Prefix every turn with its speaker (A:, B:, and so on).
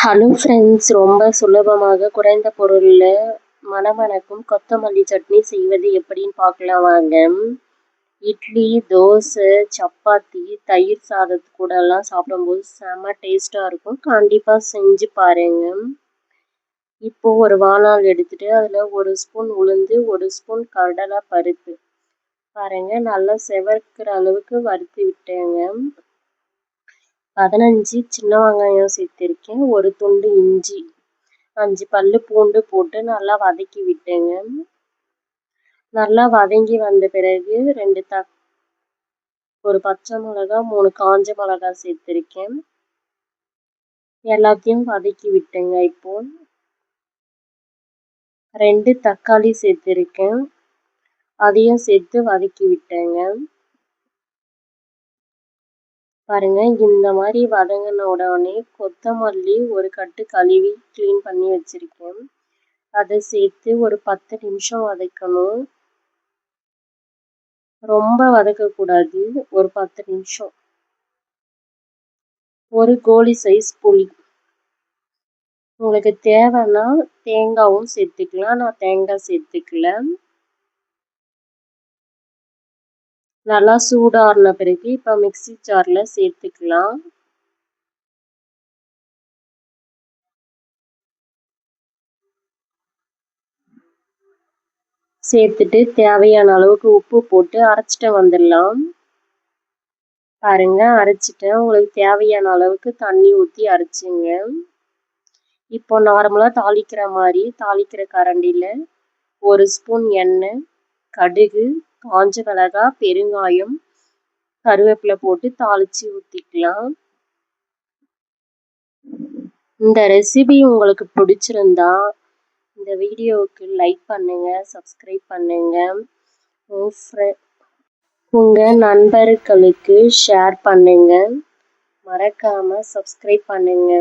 A: Hello friends, ரொம்ப சுலபமாக குறைந்த பொருள்ல மணமணக்கும் கொத்தமல்லி சட்னி செய்வது எப்படின்னு பார்க்கலாம் வாங்க. இட்லி, தோசை, சப்பாத்தி, தயிர் சாதத்து கூடலாம் சாப்பிடும்போது செம்ம டேஸ்ட்டாக இருக்கும். கண்டிப்பாக செஞ்சு பாருங்க. இப்போ ஒரு வாணல் எடுத்துட்டு அதில் 1 ஸ்பூன் உளுந்து, 1 ஸ்பூன் கடலை பருப்பு பாருங்க நல்லா செவக்கிற அளவுக்கு வறுத்து விட்டேங்க. 15 சின்ன வெங்காயம் சேர்த்திருக்கேன், ஒரு துண்டு இஞ்சி, 5 பல்லு பூண்டு போட்டு நல்லா வதக்கி விட்டேங்க. நல்லா வதங்கி வந்த பிறகு ஒரு பச்சை மிளகாய், 3 காஞ்ச மிளகாய் சேர்த்திருக்கேன். எல்லாத்தையும் வதக்கி விட்டேங்க. இப்போ 2 தக்காளி சேர்த்திருக்கேன், அதையும் சேர்த்து வதக்கி விட்டேங்க. பாருங்க இந்த மாதிரி வதங்கின உடனே கொத்தமல்லி ஒரு கட்டு கழுவி க்ளீன் பண்ணி வச்சிருக்கேன், அதை சேர்த்து ஒரு 10 நிமிஷம் வதக்கணும். ரொம்ப வதக்கக்கூடாது, ஒரு 10 நிமிஷம். ஒரு கோலி சைஸ் புளி, உங்களுக்கு தேவைன்னா தேங்காயும் சேர்த்துக்கலாம், நான் தேங்காய் சேர்த்துக்கல. நல்லா சூடாறின பிறகு இப்போ மிக்ஸி ஜாரில் சேர்த்துக்கலாம். சேர்த்துட்டு தேவையான அளவுக்கு உப்பு போட்டு அரைச்சிட்டு வந்துடலாம். பாருங்க அரைச்சிட்டேன், உங்களுக்கு தேவையான அளவுக்கு தண்ணி ஊற்றி அரைச்சிங்க. இப்போ நார்மலாக தாளிக்கிற மாதிரி தாளிக்கிற கரண்டியில் 1 ஸ்பூன் எண்ணெய், கடுகு, காஞ்ச மிளகாய், பெருங்காயம், கருவேப்பிலை போட்டு தாளித்து ஊற்றிக்கலாம். இந்த ரெசிபி உங்களுக்கு பிடிச்சிருந்தா இந்த வீடியோவுக்கு லைக் பண்ணுங்க, சப்ஸ்கிரைப் பண்ணுங்க, உங்கள் நண்பர்களுக்கு ஷேர் பண்ணுங்க, மறக்காமல் சப்ஸ்கிரைப் பண்ணுங்க.